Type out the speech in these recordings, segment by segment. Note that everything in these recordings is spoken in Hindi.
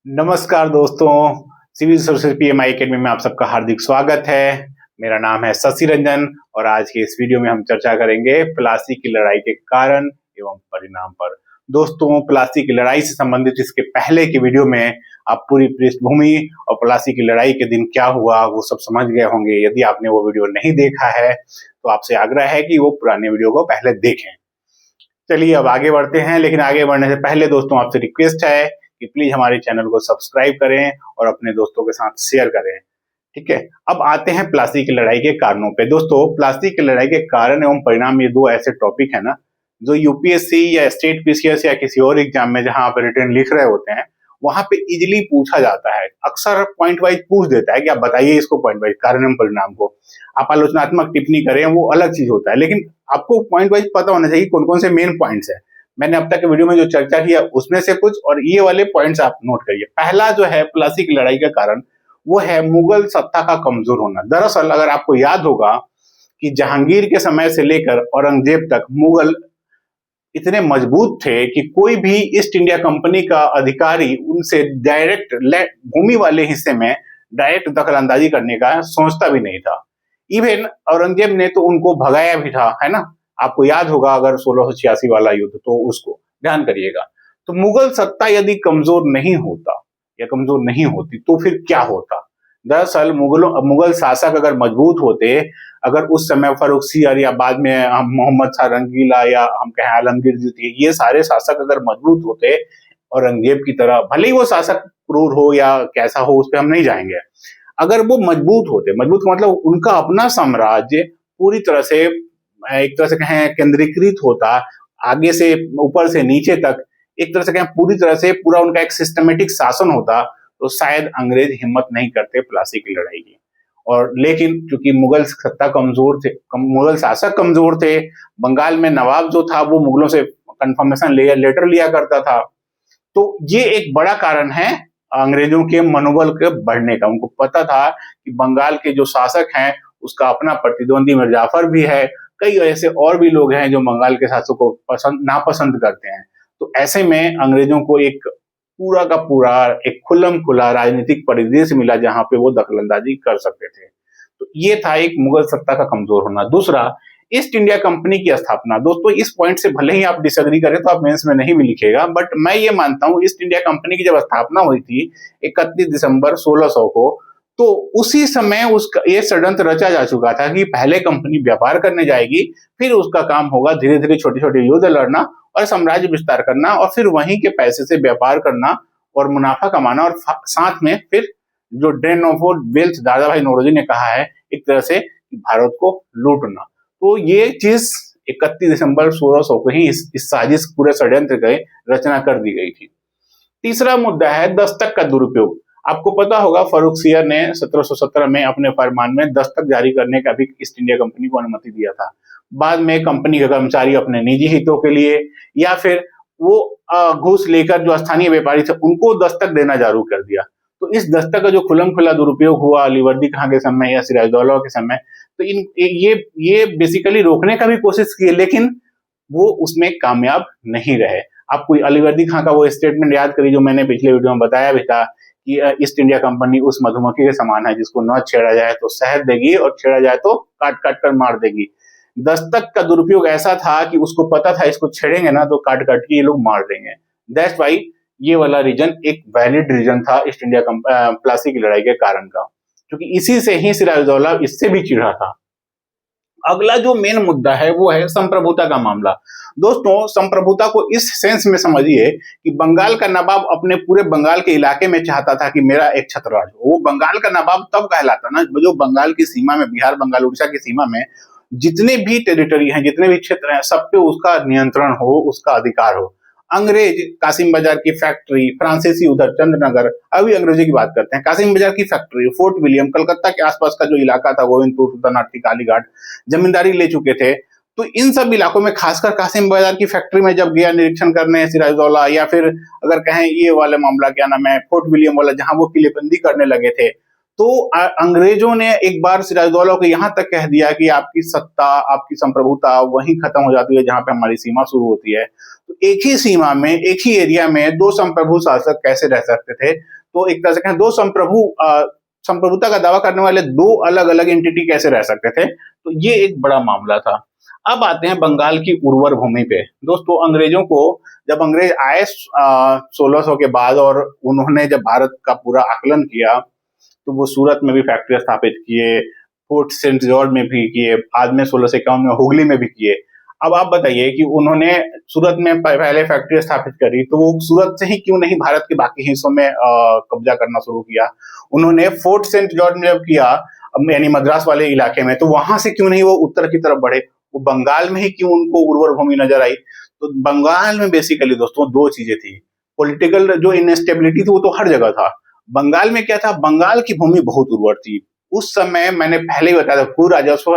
नमस्कार दोस्तों, सिविल सर्विसेज पीएमआई एकेडमी में आप सबका हार्दिक स्वागत है। मेरा नाम है शशि रंजन और आज के इस वीडियो में हम चर्चा करेंगे प्लासी की लड़ाई के कारण एवं परिणाम पर। दोस्तों, प्लासी की लड़ाई से संबंधित इसके पहले की वीडियो में आप पूरी पृष्ठभूमि और प्लासी की लड़ाई के दिन क्या हुआ वो सब समझ गए होंगे। यदि आपने वो वीडियो नहीं देखा है तो आपसे आग्रह है कि वो पुराने वीडियो को पहले देखें। चलिए अब आगे बढ़ते हैं, लेकिन आगे बढ़ने से पहले दोस्तों आपसे रिक्वेस्ट है कि प्लीज हमारे चैनल को सब्सक्राइब करें और अपने दोस्तों के साथ शेयर करें। ठीक है, अब आते हैं प्लासी की लड़ाई के कारणों पे। दोस्तों, प्लासी की लड़ाई के कारण एवं परिणाम ये दो ऐसे टॉपिक है ना जो यूपीएससी या स्टेट पीसीएस या किसी और एग्जाम में जहां आप रिटर्न लिख रहे होते हैं वहां पे इजिली पूछा जाता है। अक्सर पॉइंट वाइज पूछ देता है कि आप बताइए इसको पॉइंट वाइज कारण एवं परिणाम को। आप आलोचनात्मक टिप्पणी करें वो अलग चीज होता है, लेकिन आपको पॉइंट वाइज पता होना चाहिए कौन कौन से मेन पॉइंट्स है। मैंने अब तक के वीडियो में जो चर्चा किया उसमें से कुछ और ये वाले पॉइंट्स आप नोट करिए। पहला जो है प्लासी की लड़ाई का कारण वो है मुगल सत्ता का कमजोर होना। दरअसल अगर आपको याद होगा कि जहांगीर के समय से लेकर औरंगजेब तक मुगल इतने मजबूत थे कि कोई भी ईस्ट इंडिया कंपनी का अधिकारी उनसे डायरेक्ट भूमि वाले हिस्से में डायरेक्ट दखल अंदाजी करने का सोचता भी नहीं था। इवन औरंगजेब ने तो उनको भगाया भी था, है ना। आपको याद होगा अगर 1686 वाला युद्ध, तो उसको ध्यान करिएगा। तो मुगल सत्ता यदि कमजोर नहीं होता या कमजोर नहीं होती तो फिर क्या होता। दरअसल मुगल शासक अगर मजबूत होते, अगर उस समय फर्रुखसियर या बाद में मोहम्मद शाह रंगीला या हम कहें आलमगीर जी थे, ये सारे शासक अगर मजबूत होते औरंगजेब की तरह, भले ही वो शासक क्रूर हो या कैसा हो उस पर हम नहीं जाएंगे, अगर वो मजबूत होते, मजबूत मतलब उनका अपना साम्राज्य पूरी तरह से एक तरह से कहें केंद्रीकृत होता, आगे से ऊपर से नीचे तक एक तरह से कहें पूरी तरह से पूरा उनका एक सिस्टमेटिक शासन होता, तो शायद अंग्रेज हिम्मत नहीं करते प्लासी की लड़ाई की। और लेकिन क्योंकि मुगल सत्ता कमजोर थे, मुगल शासक कमजोर थे, बंगाल में नवाब जो था वो मुगलों से कंफर्मेशन लेटर लिया करता था, तो ये एक बड़ा कारण है अंग्रेजों के मनोबल के बढ़ने का। उनको पता था कि बंगाल के जो शासक हैं उसका अपना प्रतिद्वंदी मिर्जाफर भी है, कई ऐसे और भी लोग हैं जो बंगाल के शासक को नापसंद करते हैं। तो ऐसे में अंग्रेजों को एक पूरा का पूरा एक खुल्लम खुला राजनीतिक परिदृश्य मिला जहां पे वो दखलंदाजी कर सकते थे। तो ये था एक मुगल सत्ता का कमजोर होना। दूसरा, ईस्ट इंडिया कंपनी की स्थापना। दोस्तों, इस पॉइंट से भले ही आप डिसएग्री करें तो आप मेंस में नहीं भी लिखेगा, बट मैं ये मानता हूं ईस्ट इंडिया कंपनी की जब स्थापना हुई थी 31 दिसंबर 1600 को, तो उसी समय उसका ये षड्यंत्र रचा जा चुका था कि पहले कंपनी व्यापार करने जाएगी, फिर उसका काम होगा धीरे धीरे छोटे छोटे युद्ध लड़ना और साम्राज्य विस्तार करना, और फिर वहीं के पैसे से व्यापार करना और मुनाफा कमाना, और साथ में फिर जो ड्रेन ऑफ वेल्थ दादा भाई नौरोजी ने कहा है एक तरह से भारत को लूटना। तो ये चीज 31 दिसंबर 1600 को ही इस साजिश पूरे षड्यंत्र की रचना कर दी गई थी। तीसरा मुद्दा है दस्तक का दुरुपयोग। आपको पता होगा फर्रुखसियर ने 1717 में अपने फरमान में दस्तक जारी करने का भी ईस्ट इंडिया कंपनी को अनुमति दिया था। बाद में कंपनी के कर्मचारी अपने निजी हितों के लिए या फिर वो घूस लेकर जो स्थानीय व्यापारी थे उनको दस्तक देना जारी कर दिया। तो इस दस्तक का जो खुल्लम खुला दुरुपयोग हुआ अलीवर्दी खां के समय या सिराजदौला के समय, तो ये बेसिकली रोकने का भी कोशिश की, लेकिन वो उसमें कामयाब नहीं रहे। आपको अलीवर्दी खां का वो स्टेटमेंट याद करिए जो मैंने पिछले वीडियो में बताया भी था कि ईस्ट इंडिया कंपनी उस मधुमक्खी के समान है जिसको न छेड़ा जाए तो शहद देगी और छेड़ा जाए तो काट काट कर मार देगी। दस्तक का दुरुपयोग ऐसा था कि उसको पता था इसको छेड़ेंगे ना तो काट काट के ये लोग मार देंगे। दैट्स वाई ये वाला रीजन एक वैलिड रीजन था ईस्ट इंडिया प्लासी की लड़ाई के कारण का, क्योंकि इसी से ही सिराजदौला इससे भी चिढ़ा था। अगला जो मेन मुद्दा है वो है संप्रभुता का मामला। दोस्तों, संप्रभुता को इस सेंस में समझिए कि बंगाल का नवाब अपने पूरे बंगाल के इलाके में चाहता था कि मेरा एक छत्रराज हो। वो बंगाल का नवाब तब कहलाता ना जो बंगाल की सीमा में, बिहार बंगाल उड़ीसा की सीमा में जितने भी टेरिटरी हैं, जितने भी क्षेत्र हैं, सब पे उसका नियंत्रण हो, उसका अधिकार हो। अंग्रेज कासिम बाजार की फैक्ट्री, फ्रांसीसी उधर चंद्रनगर, अभी अंग्रेजी की बात करते हैं, कासिम बाजार की फैक्ट्री, फोर्ट विलियम, कलकत्ता के आसपास का जो इलाका था गोविंदपुर, सुल्तानाटी, कालीघाट, जमींदारी ले चुके थे। तो इन सब इलाकों में खासकर कासिम बाजार की फैक्ट्री में जब गया निरीक्षण करने सिराजदौला, या फिर अगर कहें ये वाला मामला क्या नाम है फोर्ट विलियम वाला जहां वो किलेबंदी करने लगे थे, तो अंग्रेजों ने एक बार सिराजुद्दौला को यहाँ तक कह दिया कि आपकी सत्ता, आपकी संप्रभुता वहीं खत्म हो जाती है जहां पे हमारी सीमा शुरू होती है। तो एक ही सीमा में, एक ही एरिया में दो संप्रभु शासक कैसे रह सकते थे? तो एक तरह से कहें, दो संप्रभुता का दावा करने वाले दो अलग अलग एंटिटी कैसे रह सकते थे? तो ये एक बड़ा मामला था। अब आते हैं बंगाल की उर्वर भूमि पे। दोस्तों, अंग्रेजों को, जब अंग्रेज आए 1600 के बाद और उन्होंने जब भारत का पूरा आकलन किया, तो वो सूरत में भी फैक्ट्री स्थापित किए, फोर्ट सेंट जॉर्ज में भी किए, बाद में 1651 में हुगली में भी किए। अब आप बताइए कि उन्होंने सूरत में पहले फैक्ट्री स्थापित करी, तो वो सूरत से ही क्यों नहीं भारत के बाकी हिस्सों में कब्जा करना शुरू किया? उन्होंने फोर्ट सेंट जॉर्ज में जब किया, यानी मद्रास वाले इलाके में, तो वहां से क्यों नहीं वो उत्तर की तरफ बढ़े? वो बंगाल में ही क्यों उनको उर्वर भूमि नजर आई? तो बंगाल में बेसिकली दोस्तों दो चीजें थी। पॉलिटिकल जो इनस्टेबिलिटी थी वो तो हर जगह था। बंगाल में क्या था? बंगाल की भूमि बहुत उर्वर थी। उस समय मैंने पहले ही बताया था, भू राजस्व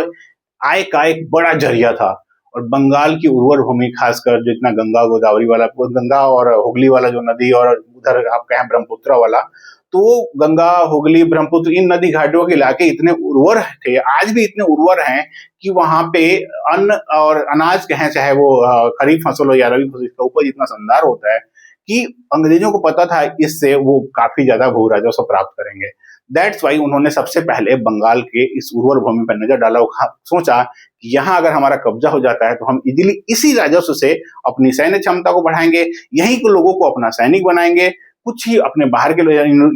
आय का एक बड़ा जरिया था। और बंगाल की उर्वर भूमि, खासकर जितना गंगा गोदावरी वाला, गंगा और हुगली वाला जो नदी, और उधर आप कहें ब्रह्मपुत्र वाला, तो गंगा, हुगली, ब्रह्मपुत्र, इन नदी घाटियों के इलाके इतने उर्वर थे, आज भी इतने उर्वर हैं कि वहां पे अन्न और अनाज कहें, चाहे वो खरीफ फसल हो या रबी फसल, इसका उपज इतना शानदार होता है कि अंग्रेजों को पता था इससे वो काफी ज्यादा भू राजस्व प्राप्त करेंगे। दैट्स वाई उन्होंने सबसे पहले बंगाल के इस उर्वर भूमि पर नजर डाला। सोचा कि यहाँ अगर हमारा कब्जा हो जाता है तो हम इजीली इसी राजस्व से अपनी सैन्य क्षमता को बढ़ाएंगे, यहीं के लोगों को अपना सैनिक बनाएंगे, कुछ ही अपने बाहर के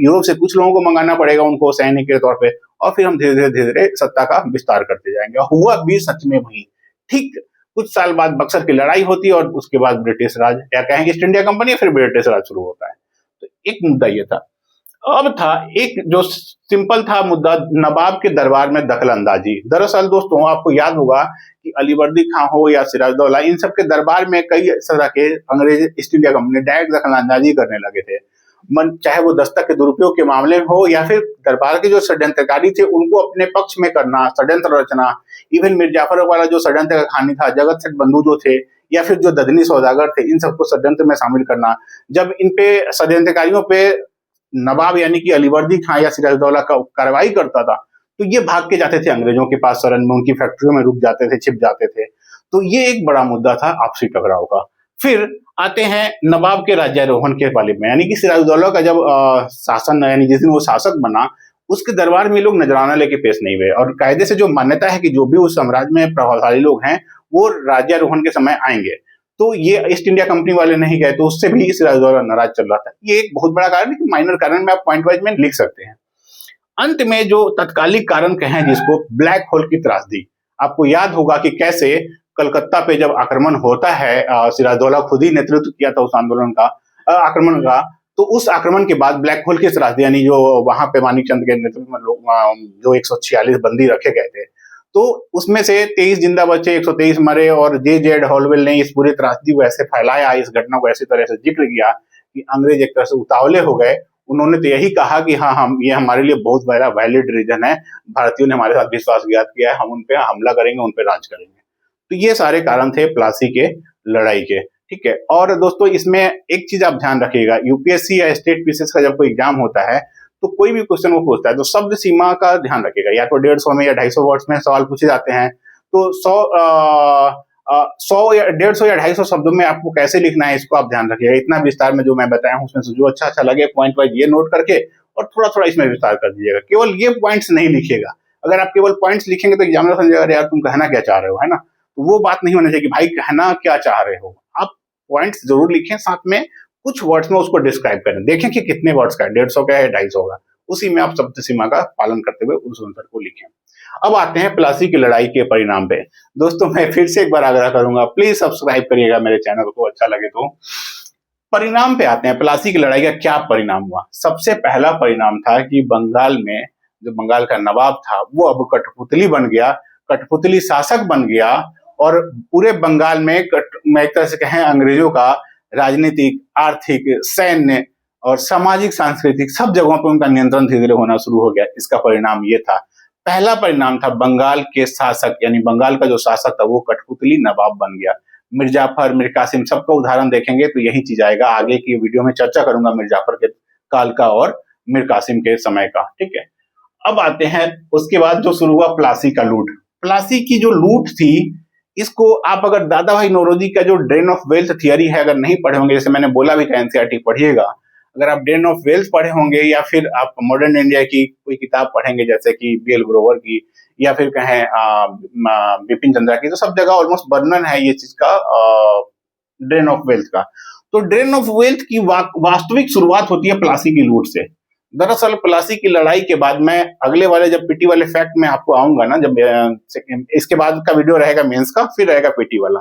यूरोप से कुछ लोगों को मंगाना पड़ेगा उनको सैनिक के तौर पे, और फिर हम धीरे धीरे सत्ता का विस्तार करते जाएंगे। हुआ भी सच में वही। ठीक कुछ साल बाद बक्सर की लड़ाई होती है और उसके बाद ब्रिटिश राज, या कहेंगे ईस्ट इंडिया कंपनी, फिर ब्रिटिश राज शुरू होता है। तो एक मुद्दा ये था। अब था एक जो सिंपल था मुद्दा, नवाब के दरबार में दखल अंदाजी। दरअसल दोस्तों, आपको याद होगा कि अलीवर्दी खां हो या सिराजुद्दौला, इन सब के दरबार में कई तरह के अंग्रेज ईस्ट इंडिया कंपनी डायरेक्ट दखल अंदाजी करने लगे थे। चाहे वो दस्तक के दुरुपयोग के मामले में हो, या फिर दरबार के जो षड्यंत्रकारी थे उनको अपने पक्ष में करना, षड्यंत्र रचना। इवन मीर जाफर वाला जो षड्यंत्र का कहानी था, जगत सेठ बंधु जो थे, या फिर जो ददनी सौदागर थे, इन सबको षड्यंत्र में शामिल करना। जब इन पे षड्यंत्रकारियों पे नवाब यानी कि अलीवर्दी खां या सिराजुद्दौला का कार्रवाई करता था, तो ये भाग के जाते थे अंग्रेजों के पास शरण में, उनकी फैक्ट्रियों में रुक जाते थे, छिप जाते थे। तो ये एक बड़ा मुद्दा था आपसी टकराव का। फिर आते हैं नवाब के राज्यारोहण के बारे में, यानी कि सिराजुद्दौला का जब शासन, यानी जिस दिन वो शासक बना, उसके दरबार में लोग नजराना लेके पेश नहीं हुए। और कायदे से जो मान्यता है कि जो भी उस साम्राज्य में प्रभावशाली लोग हैं वो राज्यारोहण के समय आएंगे, तो ये ईस्ट इंडिया कंपनी वाले नहीं गए, तो उससे भी सिराजुद्दौला नाराज चल रहा था। ये एक बहुत बड़ा कारण है कि माइनर कारण में आप पॉइंट वाइज में लिख सकते हैं। अंत में जो तत्कालिक कारण कहें जिसको, ब्लैक होल की त्रासदी। आपको याद होगा कि कैसे कलकत्ता पे जब आक्रमण होता है, सिराजुद्दौला खुद ही नेतृत्व किया था उस आंदोलन का, आक्रमण का। तो उस आक्रमण के बाद ब्लैक होल की त्रासदी, यानी जो वहां पे मानिकचंद के नेतृत्व में लोग, जो 146 बंदी रखे गए थे, तो उसमें से 23 जिंदा बचे, 123 मरे। और जेड हॉलवेल ने इस पूरी त्रासदी को ऐसे फैलाया, इस घटना को ऐसी तरह से जिक्र किया कि अंग्रेज एक तरह से उतावले हो गए। उन्होंने तो यही कहा कि हाँ, हम ये हमारे लिए बहुत बड़ा वैलिड रीजन है, भारतीयों ने हमारे साथ विश्वासघात किया है, हम उन पे हमला करेंगे, उन पे राज करेंगे। तो ये सारे कारण थे प्लासी के लड़ाई के। ठीक है। और दोस्तों, इसमें एक चीज आप ध्यान रखिएगा, यूपीएससी या स्टेट पीसीएस का जब कोई एग्जाम होता है तो कोई भी क्वेश्चन वो पूछता है तो शब्द सीमा का ध्यान रखिएगा। या तो 150 में या 250 वर्ड्स में सवाल पूछे जाते हैं, तो 100 या 150 या 250 शब्दों में आपको कैसे लिखना है इसको आप ध्यान रखिएगा। इतना विस्तार में जो मैं बताया हूँ उसमें से जो अच्छा लगे पॉइंट वाइज ये नोट करके और थोड़ा थोड़ा इसमें विस्तार कर दीजिएगा। केवल ये पॉइंट्स नहीं लिखिएगा। अगर आप केवल पॉइंट्स लिखेंगे तो एग्जामिनर समझेगा यार तुम कहना क्या चाह रहे हो, है ना। तो वो बात नहीं होनी चाहिए कि भाई कहना क्या चाह रहे हो। आप पॉइंट्स जरूर लिखें, साथ में कुछ वर्ड्स में उसको डिस्क्राइब करें, देखें कि कितने वर्ड्स का है, 150 का है, 250 का, उसी में आप शब्द सीमा का पालन करते हुए उस आंसर को लिखें। अब आते हैं प्लासी की लड़ाई के परिणाम पे। दोस्तों, मैं फिर से एक बार आग्रह करूंगा, प्लीज सब्सक्राइब करिएगा मेरे चैनल को, अच्छा लगे तो। परिणाम पे आते हैं, प्लासी की लड़ाई का क्या परिणाम हुआ। सबसे पहला परिणाम था कि बंगाल में जो बंगाल का नवाब था वो अब कठपुतली बन गया, कठपुतली शासक बन गया। और पूरे बंगाल में एक तरह से कहें अंग्रेजों का राजनीतिक, आर्थिक, सैन्य और सामाजिक, सांस्कृतिक सब जगहों पर उनका नियंत्रण धीरे धीरे होना शुरू हो गया। इसका परिणाम ये था, पहला परिणाम था बंगाल के शासक यानी बंगाल का जो शासक था वो कठपुतली नवाब बन गया। मीर जाफर, मीर कासिम सबका उदाहरण देखेंगे तो यही चीज आएगा। आगे की वीडियो में चर्चा करूंगा मीर जाफर के काल का और मीर कासिम के समय का। ठीक है। अब आते हैं उसके बाद जो शुरू हुआ प्लासी का लूट। प्लासी की जो लूट थी, इसको आप अगर दादा भाई नौरोजी का जो ड्रेन ऑफ वेल्थ थियरी है अगर नहीं पढ़े होंगे, जैसे मैंने बोला भी था एनसीईआरटी पढ़िएगा, अगर आप ड्रेन ऑफ वेल्थ पढ़े होंगे या फिर आप मॉडर्न इंडिया की कोई किताब पढ़ेंगे जैसे कि बीएल ग्रोवर की या फिर कहें बिपिन चंद्रा की, तो सब जगह ऑलमोस्ट वर्णन है ये चीज का, ड्रेन ऑफ वेल्थ का। तो ड्रेन ऑफ वेल्थ की वास्तविक शुरुआत होती है प्लासी की लूट से। दरअसल प्लासी की लड़ाई के बाद, मैं अगले वाले जब पीटी वाले फैक्ट में आपको आऊंगा ना, जब इसके बाद का वीडियो रहेगा मेंस का, फिर रहेगा पीटी वाला,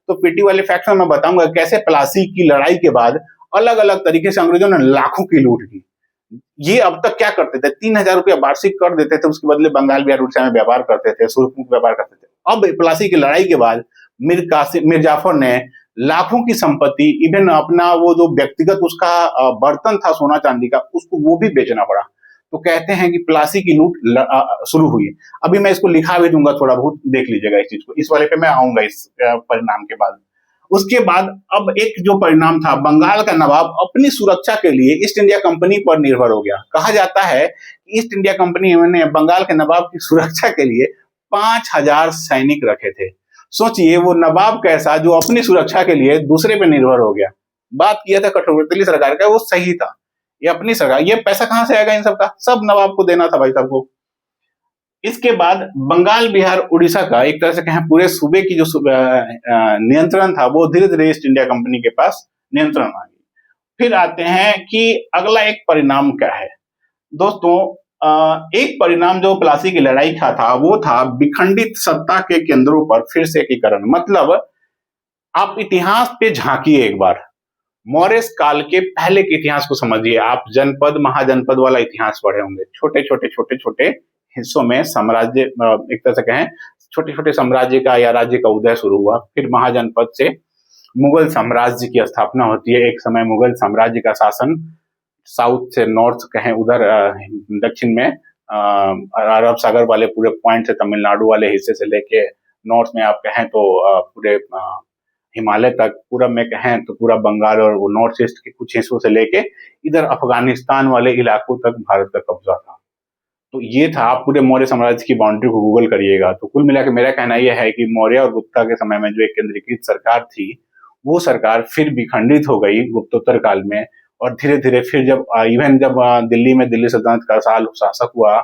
तो पीटी वाले फैक्ट में मैं बताऊंगा कैसे प्लासी की लड़ाई के बाद अलग अलग तरीके से अंग्रेजों ने लाखों की लूट की। ये अब तक क्या करते थे, 3,000 रुपया वार्षिक कर देते थे, उसके बदले बंगाल बिहार उड़ीसा में व्यापार करते थे, सूरजमुख व्यापार करते थे। अब प्लासी की लड़ाई के बाद मीर जाफर ने लाखों की संपत्ति, इवन अपना वो जो व्यक्तिगत उसका बर्तन था सोना चांदी का, उसको वो भी बेचना पड़ा। तो कहते हैं कि प्लासी की लूट शुरू हुई। अभी मैं इसको लिखा भी दूंगा, थोड़ा बहुत देख लीजिएगा इस चीज को, इस वाले पे मैं आऊंगा इस परिणाम के बाद। उसके बाद अब एक जो परिणाम था, बंगाल का नवाब अपनी सुरक्षा के लिए ईस्ट इंडिया कंपनी पर निर्भर हो गया। कहा जाता है कि ईस्ट इंडिया कंपनी ने बंगाल के नवाब की सुरक्षा के लिए 5,000 सैनिक रखे थे। सोचिए वो नवाब कैसा जो अपनी सुरक्षा के लिए दूसरे पे निर्भर हो गया। बात किया था कठपुतली सरकार का, वो सही था। ये अपनी सरकार, ये पैसा कहां से आएगा इन सबका, सब नवाब को देना था भाई साहब को। इसके बाद बंगाल बिहार उड़ीसा का एक तरह से कहें पूरे सूबे की जो नियंत्रण था, वो धीरे धीरे ईस्ट इंडिया कंपनी के पास नियंत्रण आ गई। फिर आते हैं कि अगला एक परिणाम क्या है दोस्तों। एक परिणाम जो प्लासी की लड़ाई का था वो था विखंडित सत्ता के केंद्रों पर फिर से एकीकरण। मतलब आप इतिहास पे झांकिए एक बार, मौर्य काल के पहले के इतिहास को समझिए। आप जनपद महाजनपद वाला इतिहास पढ़े होंगे, छोटे छोटे हिस्सों में साम्राज्य, एक तरह से कहें छोटे छोटे साम्राज्य का या राज्य का उदय शुरू हुआ। फिर महाजनपद से मुगल साम्राज्य की स्थापना होती है। एक समय मुगल साम्राज्य का शासन साउथ से नॉर्थ कहें उधर दक्षिण में अरब सागर वाले पूरे पॉइंट से, तमिलनाडु वाले हिस्से से लेके नॉर्थ में आप कहें तो पूरे हिमालय तक, पूरब में कहें तो पूरा बंगाल और नॉर्थ ईस्ट के कुछ हिस्सों से लेके इधर अफगानिस्तान वाले इलाकों तक भारत का कब्जा था। तो ये था, आप पूरे मौर्य साम्राज्य की बाउंड्री को गूगल करिएगा। तो कुल मिलाकर मेरा कहना यह है कि मौर्य और गुप्ता के समय में जो एक केंद्रीकृत सरकार थी, वो सरकार फिर विखंडित हो गई गुप्तोत्तर काल में। और धीरे धीरे फिर जब इवन जब दिल्ली में दिल्ली सल्तनत का साल शासक हुआ,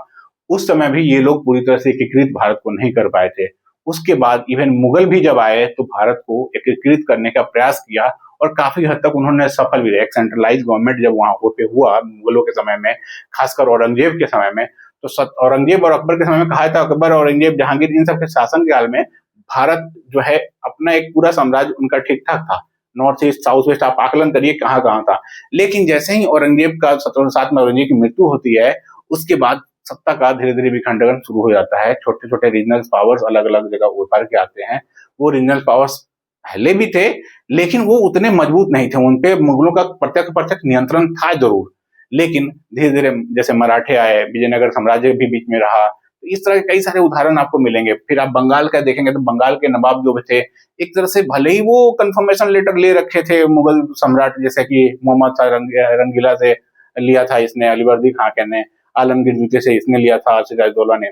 उस समय भी ये लोग पूरी तरह से एकीकृत भारत को नहीं कर पाए थे। उसके बाद इवन मुगल भी जब आए तो भारत को एकीकृत करने का प्रयास किया और काफी हद तक उन्होंने सफल भी रहे। एक सेंट्रलाइज गवर्नमेंट जब वहां पे हुआ मुगलों के समय में, खासकर औरंगजेब के समय में, तो औरंगजेब और अकबर के समय में कहा था, अकबर औरंगजेब जहांगीर इन सब के शासन काल में भारत जो है अपना एक पूरा साम्राज्य उनका ठीक ठाक था। नॉर्थ ईस्ट साउथ वेस्ट आप आकलन करिए कहाँ कहाँ था। लेकिन जैसे ही औरंगजेब का 1707 में औरंगजेब की मृत्यु होती है, उसके बाद सत्ता का धीरे धीरे विखंडन शुरू हो जाता है। छोटे छोटे रीजनल पावर्स अलग अलग जगह उभर के आते हैं। वो रीजनल पावर्स पहले भी थे लेकिन वो उतने मजबूत नहीं थे, उनपे मुगलों का प्रत्यक्ष नियंत्रण था जरूर, लेकिन धीरे धीरे जैसे मराठे आए, विजयनगर साम्राज्य भी बीच में रहा। तो इस तरह के कई सारे उदाहरण आपको मिलेंगे। फिर आप बंगाल का देखेंगे तो बंगाल के नवाब जो थे, एक तरह से भले ही वो कंफर्मेशन लेटर ले रखे थे मुगल सम्राट, जैसे कि मोहम्मद शाह रंगीला से लिया था इसने, अलीवर्दी खां ने, आलमगीर द्वितीय से इसने लिया था, सिराजदौला ने।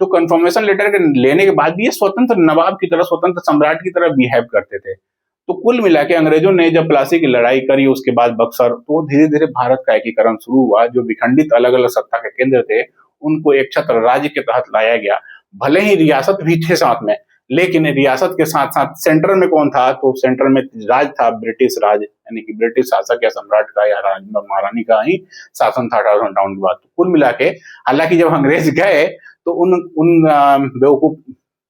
तो कंफर्मेशन लेटर के लेने के बाद भी ये स्वतंत्र नवाब की तरह, स्वतंत्र सम्राट की तरह बिहेव करते थे। तो कुल मिला के अंग्रेजों ने जब प्लासी की लड़ाई करी, उसके बाद बक्सर, तो धीरे धीरे भारत का एकीकरण शुरू हुआ। जो विखंडित अलग अलग सत्ता के केंद्र थे उनको एक छत्र राज्य के तहत लाया गया। भले ही रियासत भी थे साथ में, लेकिन रियासत के साथ साथ सेंटर में कौन था, तो सेंटर में राज था ब्रिटिश राज, यानी कि ब्रिटिश शासक या सम्राट का या महारानी का ही शासन था 1857 के बाद। तो कुल मिला के, हालांकि जब अंग्रेज गए तो उन बेवकूफ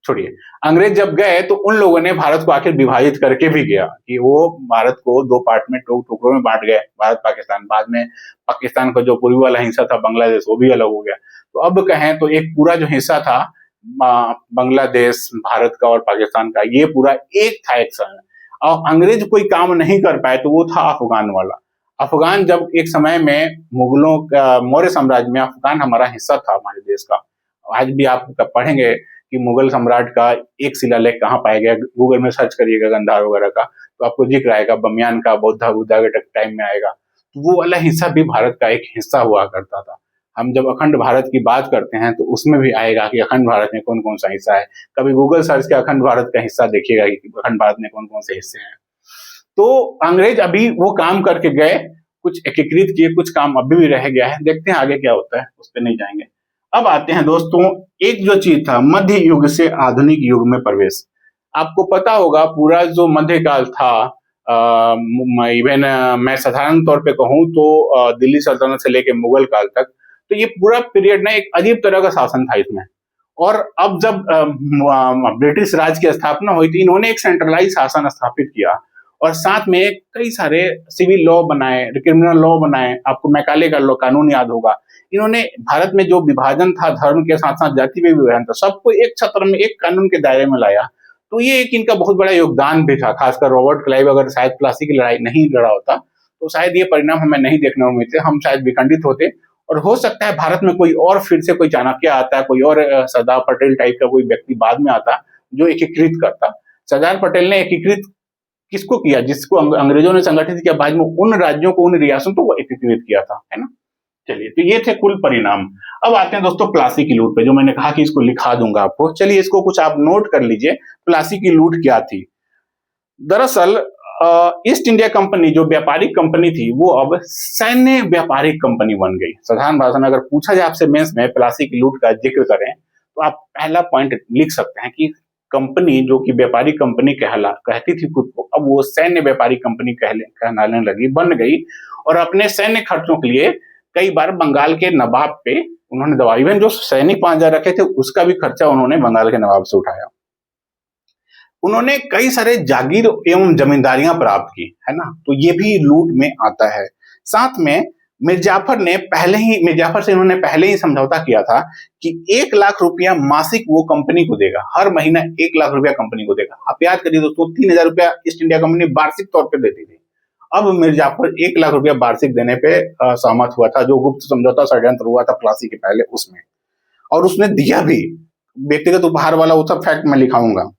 छोड़िए, अंग्रेज जब गए तो उन लोगों ने भारत को आखिर विभाजित करके भी गया कि वो भारत को दो पार्ट में, टुकड़ों में बांट गए, भारत पाकिस्तान। बाद में पाकिस्तान का जो पूर्वी वाला हिस्सा था बांग्लादेश, वो भी अलग हो गया। तो अब कहें तो एक पूरा जो हिस्सा था बांग्लादेश, भारत का और पाकिस्तान का, ये पूरा एक था एक समय। और अंग्रेज कोई काम नहीं कर पाए तो वो था अफगान वाला। अफगान जब एक समय में मुगलों का, मौर्य साम्राज्य में अफगान हमारा हिस्सा था हमारे देश का। आज भी आप पढ़ेंगे कि मुगल सम्राट का एक शिलालेख कहाँ पाया गया, गूगल में सर्च करिएगा गंधार वगैरह का, तो आपको जिक्र आएगा, बमियान का, बुद्धा के टाइम में आएगा। तो वो वाला हिस्सा भी भारत का एक हिस्सा हुआ करता था। हम जब अखंड भारत की बात करते हैं तो उसमें भी आएगा कि अखंड भारत में कौन कौन सा हिस्सा है। कभी गूगल सर्च के अखंड भारत का हिस्सा देखिएगा कि अखंड भारत में कौन कौन से हिस्से हैं। तो अंग्रेज अभी वो काम करके गए, कुछ एकीकृत किए, कुछ काम अभी भी रह गया है, देखते हैं आगे क्या होता है, उस पर नहीं जाएंगे। अब आते हैं दोस्तों, एक जो चीज था मध्य युग से आधुनिक युग में प्रवेश। आपको पता होगा पूरा जो मध्यकाल था, इवन मैं साधारण तौर पे कहूँ तो दिल्ली सल्तनत से लेके मुगल काल तक, तो ये पूरा पीरियड ना एक अजीब तरह का शासन था इसमें। और अब जब ब्रिटिश राज की स्थापना हुई थी, इन्होंने एक सेंट्रलाइज शासन स्थापित किया और साथ में कई सारे सिविल लॉ बनाए, क्रिमिनल लॉ बनाए। आपको मैकाले का कानून याद होगा। इन्होंने भारत में जो विभाजन था, धर्म के साथ साथ जाति में विभाजन था, सबको एक छत्र में, एक कानून के दायरे में लाया। तो ये एक इनका बहुत बड़ा योगदान भी था। खासकर रॉबर्ट क्लाइव अगर शायद प्लासी की लड़ाई नहीं लड़ा होता तो शायद ये परिणाम हमें नहीं देखने को मिलते, हम शायद विखंडित होते। और हो सकता है भारत में कोई और फिर से कोई चाणक्य आता, कोई और सरदार पटेल टाइप का कोई व्यक्ति बाद में आता जो एकीकृत करता। सरदार पटेल ने एकीकृत किसको किया? जिसको अंग्रेजों ने संगठित किया, बाद में उन राज्यों को, उन रियासतों को एकीकृत किया था, है ना। चलिए, तो ये थे कुल परिणाम। अब आते हैं दोस्तों प्लासी की लूट पे, जो मैंने कहा कि इसको लिखा दूंगा आपको। चलिए, इसको कुछ आप नोट कर लीजिए। प्लासी की लूट क्या थी? दरअसल ईस्ट इंडिया कंपनी जो व्यापारिक कंपनी थी वो अब सैन्य व्यापारिक कंपनी बन गई। साधारण भाषा में अगर पूछा जाए आपसे मेंस में प्लासी की लूट का जिक्र करें तो आप पहला पॉइंट लिख सकते हैं कि कंपनी जो कि व्यापारिक कंपनी कहती थी खुद को, अब वो सैन्य व्यापारिक कंपनी कहलाने लगी, बन गई। और अपने सैन्य खर्चों के लिए कई बार बंगाल के नवाब पे उन्होंने दबाव, इवन जो सैनिक 5,000 रखे थे उसका भी खर्चा उन्होंने बंगाल के नवाब से उठाया। उन्होंने कई सारे जागीर एवं जमींदारियां प्राप्त की, है ना, तो ये भी लूट में आता है। साथ में मिर्जाफर से इन्होंने पहले ही समझौता किया था कि 1 लाख रुपया मासिक वो कंपनी को देगा, हर महीना 1 लाख रुपया कंपनी को देगा। आप याद करिए दोस्तों, 3,000 रुपया ईस्ट इंडिया कंपनी वार्षिक तौर पर देती थी। अब मिर्जाफर 1 लाख रुपया वार्षिक देने पे सहमत हुआ था, जो गुप्त समझौता षड्यंत्र हुआ था प्लासी के पहले उसमें, और उसने दिया भी। व्यक्तिगत उपहार वाला वो सब फैक्ट मैं लिखाऊंगा।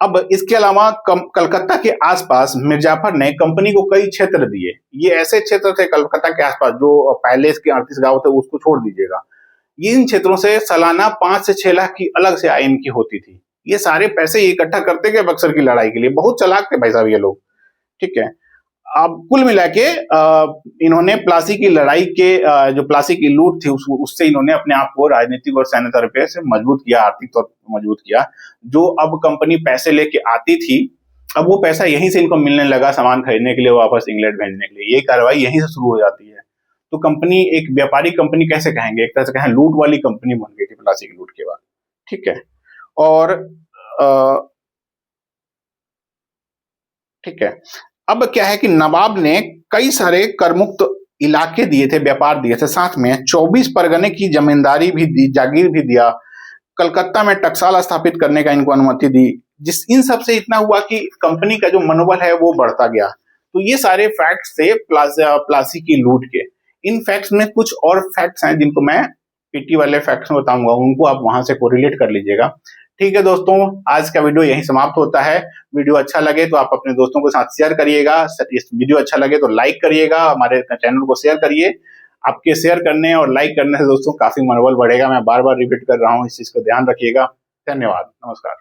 अब इसके अलावा कलकत्ता के आसपास मिर्जाफर ने कंपनी को कई क्षेत्र दिए। ये ऐसे क्षेत्र थे कलकत्ता के आसपास, जो पहले इसके 38 गांव थे उसको छोड़ दीजिएगा। इन क्षेत्रों से सालाना 5 से 6 लाख की अलग से आय इनकी होती थी। ये सारे पैसे इकट्ठा करते गए बक्सर की लड़ाई के लिए। बहुत चालाक थे भाई साहब ये लोग, ठीक है। अब कुल मिला के इन्होंने प्लासी की लड़ाई के जो प्लासी की लूट थी उससे इन्होंने अपने आप को राजनीतिक और सैन्य तरीके से मजबूत किया, आर्थिक तौर पर मजबूत किया। जो अब कंपनी पैसे लेके आती थी, अब वो पैसा यहीं से इनको मिलने लगा सामान खरीदने के लिए, वापस इंग्लैंड भेजने के लिए। ये कार्रवाई यहीं से शुरू हो जाती है। तो कंपनी एक व्यापारिक कंपनी कैसे कहेंगे, एक तरह से कहें लूट वाली कंपनी बन गई थी प्लासी की लूट के बाद, ठीक है। और ठीक है, अब क्या है कि नवाब ने कई सारे करमुक्त इलाके दिए थे, व्यापार दिए थे, साथ में 24 परगने की जमींदारी भी दी, जागीर भी दिया। कलकत्ता में टकसाल स्थापित करने का इनको अनुमति दी। इन सब से इतना हुआ कि कंपनी का जो मनोबल है वो बढ़ता गया। तो ये सारे फैक्ट्स थे प्लासी की लूट के। इन फैक्ट्स में कुछ और फैक्ट्स हैं जिनको मैं पीटी वाले फैक्ट्स में बताऊंगा, उनको आप वहां से कोरिलेट कर लीजिएगा। ठीक है दोस्तों, आज का वीडियो यहीं समाप्त होता है। वीडियो अच्छा लगे तो आप अपने दोस्तों के साथ शेयर करिएगा। इस वीडियो अच्छा लगे तो लाइक करिएगा, हमारे चैनल को शेयर करिए। आपके शेयर करने और लाइक करने से दोस्तों काफी मनोबल बढ़ेगा। मैं बार बार रिपीट कर रहा हूँ, इस चीज को ध्यान रखिएगा। धन्यवाद, नमस्कार।